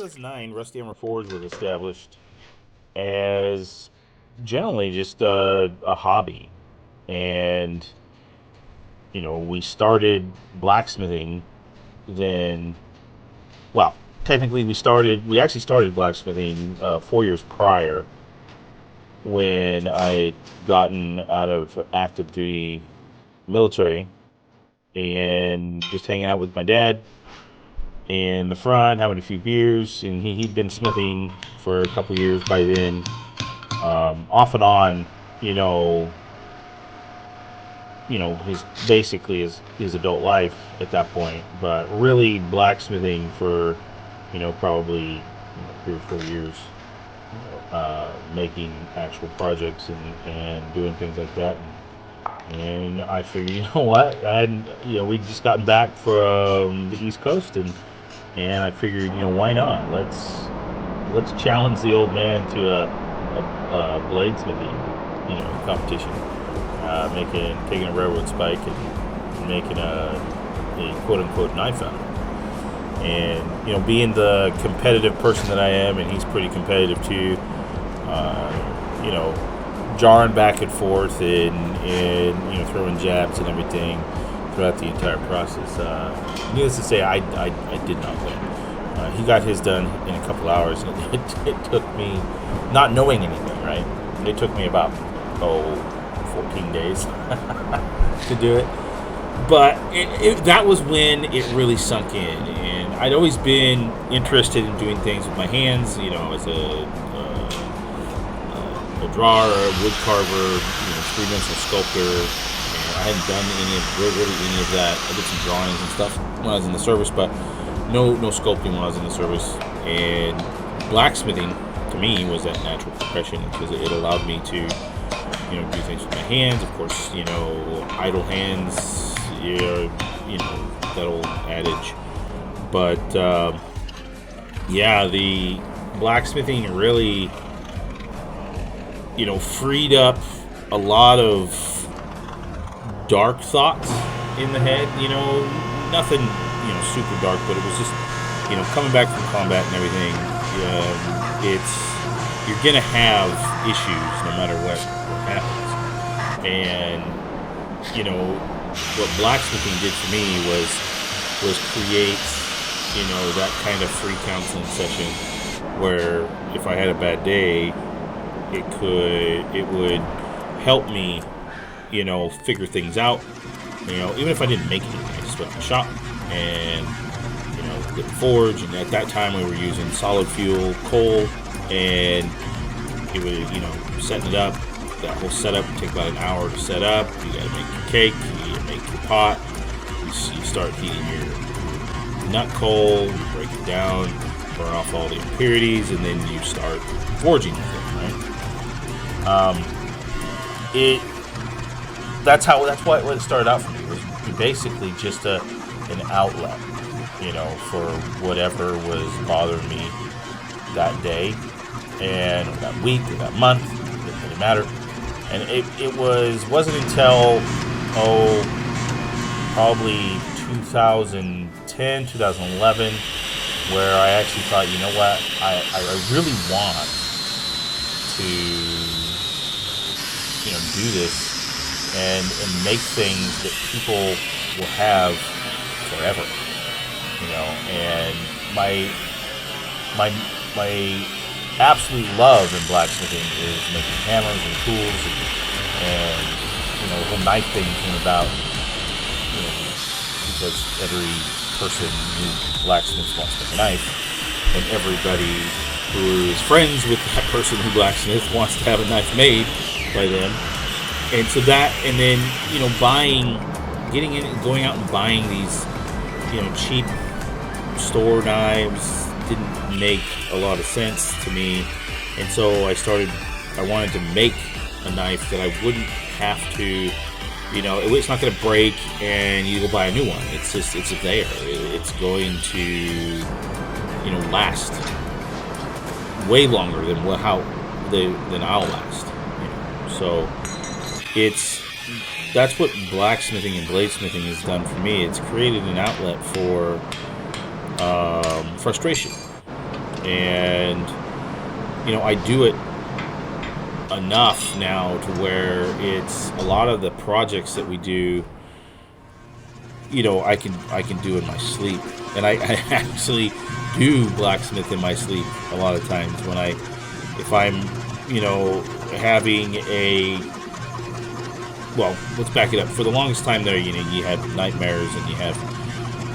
2009, Rusty Hammer Forge was established as generally just a hobby. And, we started blacksmithing then. Well, technically, we actually started blacksmithing 4 years prior when I had gotten out of active duty military and just hanging out with my dad in the front, having a few beers, and he'd been smithing for a couple years by then, off and on, you know, his basically his adult life at that point, but really blacksmithing for, probably 3 or 4 years, making actual projects and doing things like that. And I figured, what? We just gotten back from the East Coast, and I figured, why not? Let's challenge the old man to a bladesmithing, competition. Taking a railroad spike and making a quote unquote knife out of it. And being the competitive person that I am, and he's pretty competitive too. Jarring back and forth and throwing jabs and everything throughout the entire process. Needless to say, I did not win. He got his done in a couple hours, and it took me, not knowing anything, right? It took me about 14 days to do it. But that was when it really sunk in, and I'd always been interested in doing things with my hands, as a drawer, a wood carver, three-dimensional sculptor. And I hadn't done any of that. I did some drawings and stuff when I was in the service, but no sculpting when I was in the service. And blacksmithing to me was that natural progression because it allowed me to do things with my hands. Of course, idle hands, that old adage. But the blacksmithing really freed up a lot of dark thoughts in the head. Nothing, super dark, but it was just, coming back from combat and everything. You're gonna have issues no matter what happens. And what blacksmithing did for me was create, that kind of free counseling session where if I had a bad day, it would help me, figure things out. Even if I didn't make anything, I just went to the shop and, get the forge. And at that time, we were using solid fuel coal, and it was, setting it up. That whole setup would take about an hour to set up. You got to make your cake, you got to make your pot. You start heating your nut coal, you break it down, burn off all the impurities, and then you start forging with it, right? That's what it started out for me. It was basically just an outlet, for whatever was bothering me that day, and or that week, or that month. It didn't really matter. And it wasn't until probably 2010, 2011, where I actually thought, what, I really want to do this and make things that people will have forever, and my absolute love in blacksmithing is making hammers and tools, and the whole knife thing came about, because every person who blacksmiths wants to make a knife, and everybody who is friends with that person who blacksmiths wants to have a knife made by them. And so that, and then, going out and buying these, cheap store knives didn't make a lot of sense to me. And so I wanted to make a knife that I wouldn't have to, it's not going to break and you go buy a new one. It's there. It's going to, last way longer than than I'll last. So that's what blacksmithing and bladesmithing has done for me. It's created an outlet for frustration. And I do it enough now to where it's a lot of the projects that we do, I can do in my sleep. And I actually do blacksmith in my sleep a lot of times if I'm having well, let's back it up. For the longest time there, you had nightmares and you have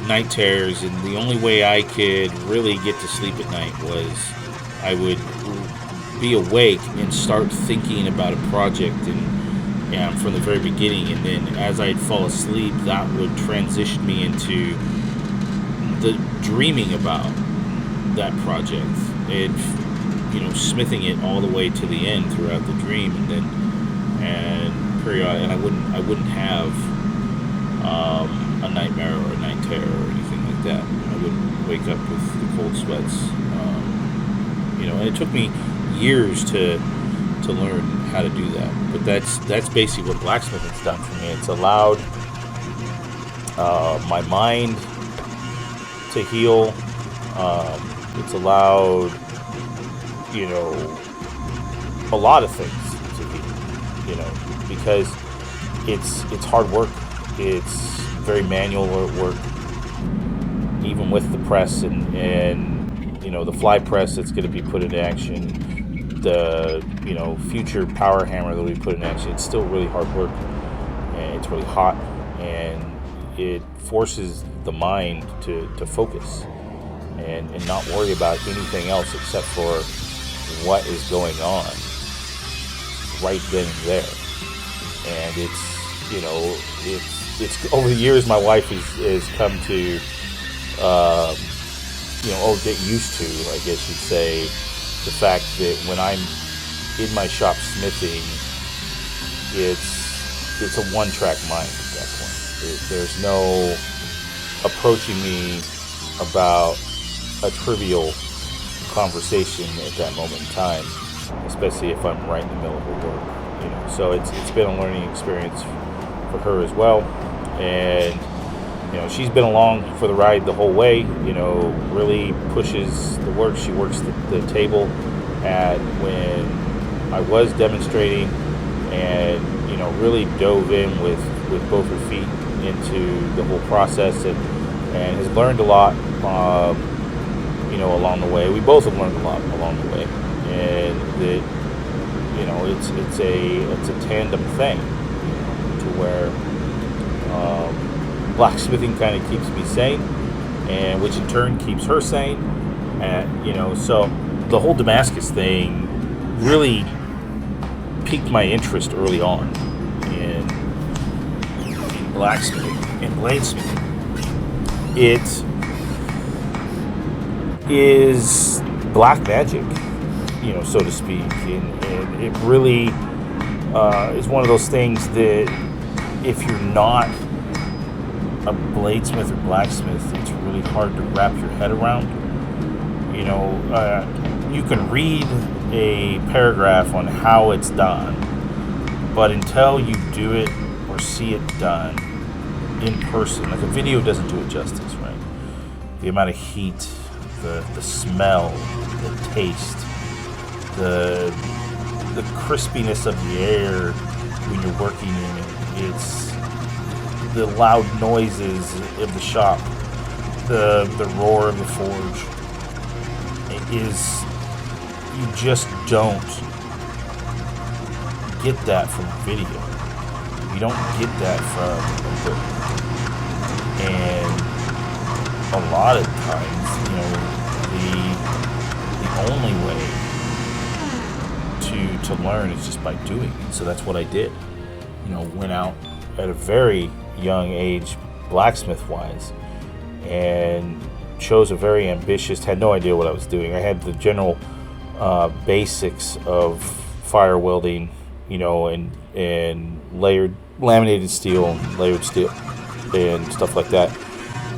night terrors, and the only way I could really get to sleep at night was I would be awake and start thinking about a project and from the very beginning, and then as I'd fall asleep, that would transition me into the dreaming about that project and smithing it all the way to the end throughout the dream, and I wouldn't have a nightmare or a night terror or anything like that. I wouldn't wake up with the cold sweats, and it took me years to learn how to do that. But that's basically what blacksmithing's done for me. It's allowed my mind to heal. It's allowed a lot of things to heal, because it's hard work. It's very manual work, even with the press and the fly press that's going to be put into action, the future power hammer that we put in action. It's still really hard work, and it's really hot, and it forces the mind to focus and not worry about anything else except for what is going on right then and there. And it's over the years, my wife has come to get used to, I guess you'd say, the fact that when I'm in my shop smithing, it's a one-track mind at that point. There's no approaching me about a trivial conversation at that moment in time, especially if I'm right in the middle of her work. So it's been a learning experience for her as well, and she's been along for the ride the whole way. Really pushes the work. She works the table at when I was demonstrating, and really dove in with both her feet into the whole process, and has learned a lot along the way. We both have learned a lot along the way, and that it's a tandem thing, to where blacksmithing kind of keeps me sane, and which in turn keeps her sane. And so the whole Damascus thing really piqued my interest early on in blacksmithing and bladesmithing. It is black magic, so to speak, and it really is one of those things that if you're not a bladesmith or blacksmith, it's really hard to wrap your head around. You can read a paragraph on how it's done, but until you do it or see it done in person, like a video doesn't do it justice, right? The amount of heat, the smell, the taste, the crispiness of the air when you're working in it. It's the loud noises of the shop, the roar of the forge. It is, you just don't get that from a video. You don't get that from a book. And a lot of times, the only way to learn is just by doing it. So that's what I did. Went out at a very young age, blacksmith-wise, and chose a very ambitious, had no idea what I was doing. I had the general basics of fire welding, and layered laminated steel, layered steel, and stuff like that.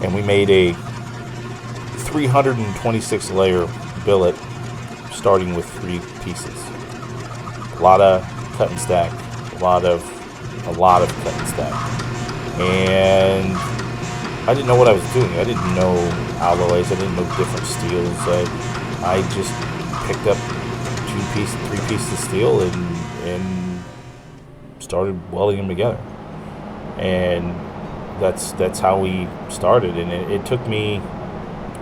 And we made a 326 layer billet, starting with 3 pieces. A lot of cut and stack, a lot of cut and stack. And I didn't know what I was doing. I didn't know alloys. I didn't know different steels. I just picked up 3 pieces of steel and started welding them together. And that's how we started. And it took me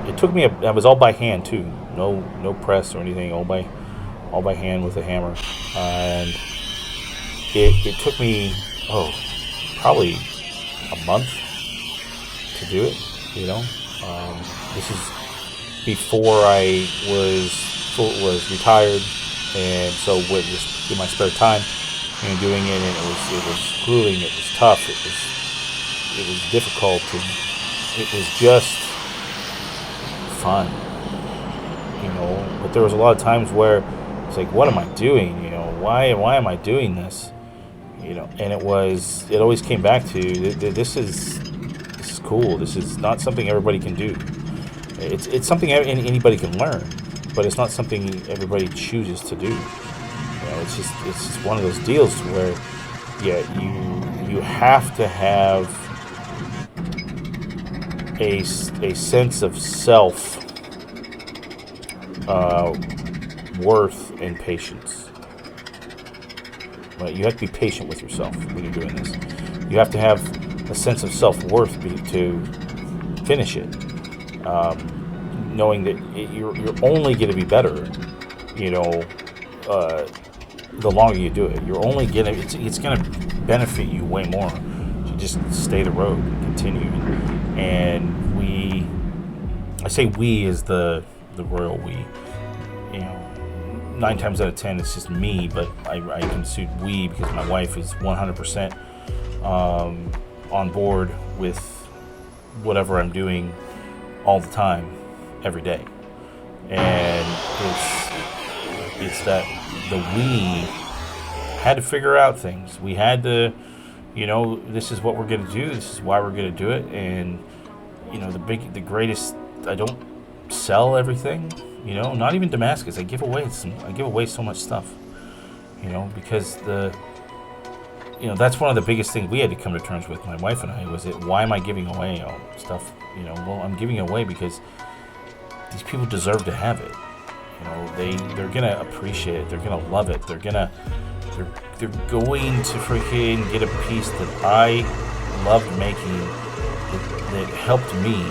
I was all by hand too, no press or anything, all by hand with a hammer. And it took me probably a month to do it. This is before I was retired, and so just in my spare time, doing it, and it was grueling, it was tough, it was difficult, and it was just fun, But there was a lot of times where it's like, what am I doing? Why am I doing this? And it always came back to this is cool. This is not something everybody can do. It's something anybody can learn, but it's not something everybody chooses to do. It's just one of those deals where, you have to have a sense of self worth and patience. Right? You have to be patient with yourself when you're doing this. You have to have a sense of self-worth to finish it, knowing that you're only going to be better, the longer you do it. You're only going to, it's going to benefit you way more to just stay the road and continue. And I say we is the royal we. 9 times out of 10 it's just me, but I consider we because my wife is 100% on board with whatever I'm doing all the time, every day. And it's that the we had to figure out things. We had to, this is what we're going to do. This is why we're going to do it. And, the greatest, I don't sell everything, not even Damascus. I give away so much stuff, because that's one of the biggest things we had to come to terms with, my wife and I, was that why am I giving away all stuff? Well, I'm giving it away because these people deserve to have it. They're gonna appreciate it. They're gonna love it. They're going to freaking get a piece that I loved making, that helped me,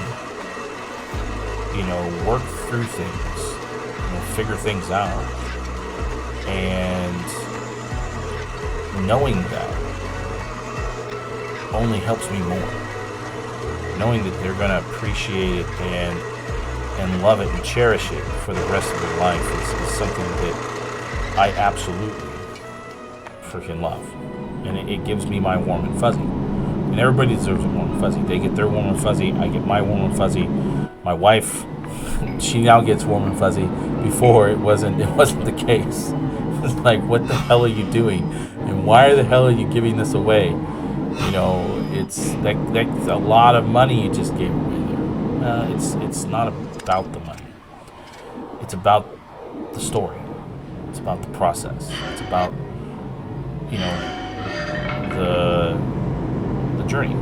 work through things, figure things out, and knowing that only helps me more. Knowing that they're going to appreciate it and love it and cherish it for the rest of their life is something that I absolutely freaking love. And it gives me my warm and fuzzy. And everybody deserves a warm and fuzzy. They get their warm and fuzzy. I get my warm and fuzzy. My wife, she now gets warm and fuzzy. Before it wasn't the case. It's like, what the hell are you doing? And why the hell are you giving this away? It's that's a lot of money you just gave away there. It's not about the money. It's about the story. It's about the process. It's about the journey.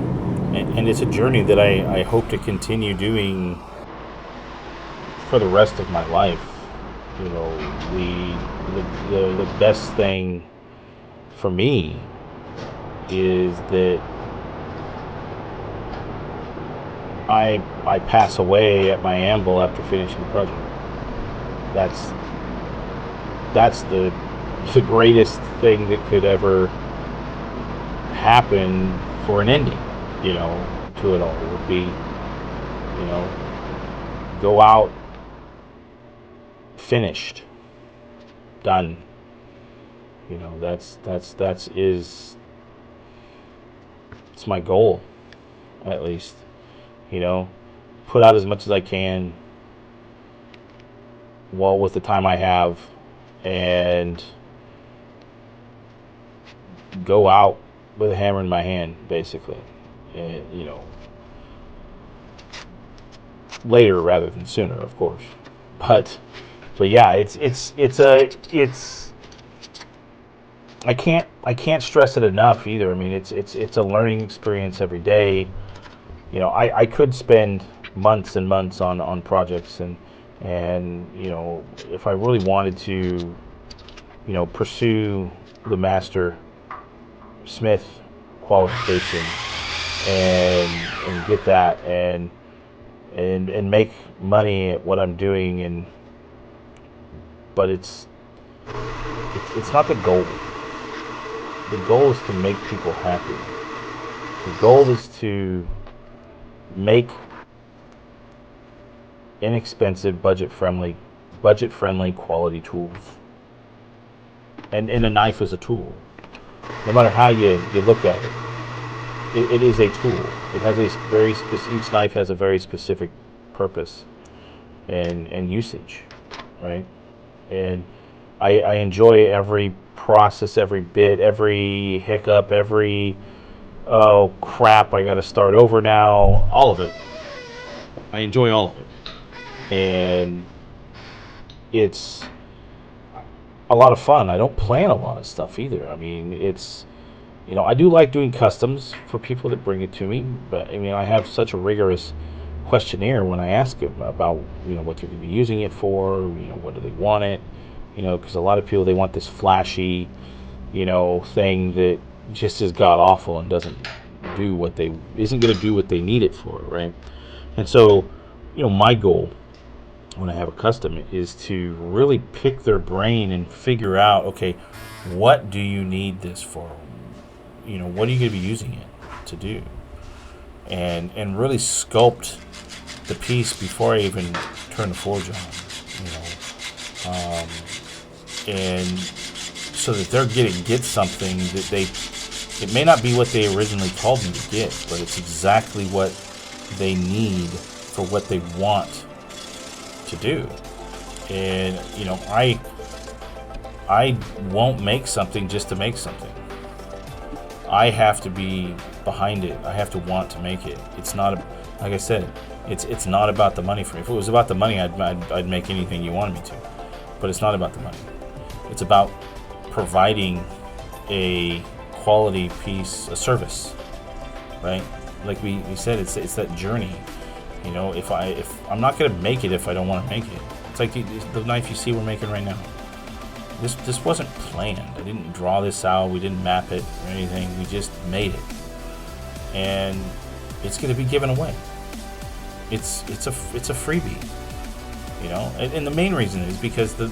And it's a journey that I hope to continue doing for the rest of my life. The best thing for me is that I pass away at my anvil after finishing the project. That's the greatest thing that could ever happen for an ending, to it all. It would be, go out finished, done. It's my goal, at least. Put out as much as I can, with the time I have, and go out with a hammer in my hand, basically. And, later rather than sooner, of course. But yeah, it's I can't stress it enough either. I mean, it's a learning experience every day. I could spend months and months on projects and And, if I really wanted to, pursue the master smith qualification and get that and make money at what I'm doing, but it's not the goal. The goal is to make people happy. The goal is to make inexpensive, budget-friendly quality tools. And a knife is a tool. No matter how you look at it, it is a tool. It has each knife has a very specific purpose and usage, right? And I enjoy every process, every bit, every hiccup, every, oh crap, I got to start over now, all of it. I enjoy all of it. And it's a lot of fun. I don't plan a lot of stuff either. I mean, it's, I do like doing customs for people that bring it to me, but I mean, I have such a rigorous questionnaire when I ask them about, what they're going to be using it for, what do they want it, because a lot of people, they want this flashy, thing that just is god awful and isn't going to do what they need it for, right? And so, my goal when I have a custom is to really pick their brain and figure out, okay, what do you need this for? What are you going to be using it to do? And really sculpt the piece before I even turn the forge on, and so that they're going to get something that it may not be what they originally told me to get, but it's exactly what they need for what they want to do. And I won't make something just to make something. I have to be behind it. I have to want to make it. It's not, like I said, it's not about the money for me. If it was about the money, I'd make anything you wanted me to. But it's not about the money. It's about providing a quality piece, a service, right? Like we said, it's that journey. If I'm not gonna make it if I don't want to make it. It's like the knife you see we're making right now. This wasn't planned. I didn't draw this out. We didn't map it or anything. We just made it, and it's going to be given away. It's a freebie, And the main reason is because the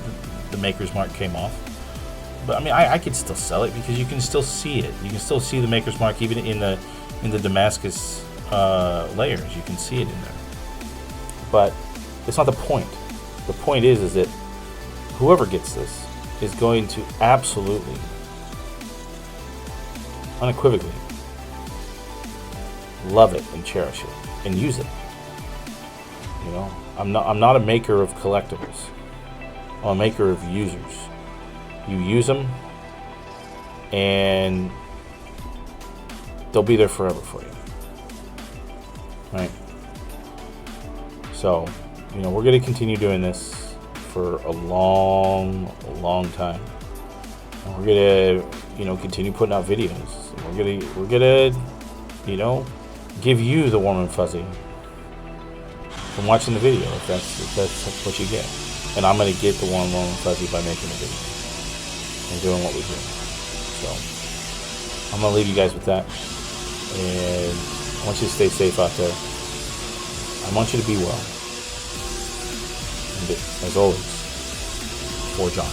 maker's mark came off. But I mean, I could still sell it because you can still see it. You can still see the maker's mark even in the Damascus layers. You can see it in there. But it's not the point. The point is that whoever gets this is going to absolutely, unequivocally love it and cherish it and use it. I'm not a maker of collectibles. I'm a maker of users. You use them, and they'll be there forever for you. Right? So, we're going to continue doing this for a long, long time. And we're gonna, continue putting out videos. And we're gonna, give you the warm and fuzzy from watching the video, if that's what you get. And I'm gonna get the warm and fuzzy by making the video and doing what we do. So I'm gonna leave you guys with that, and I want you to stay safe out there. I want you to be well. And as always, for John.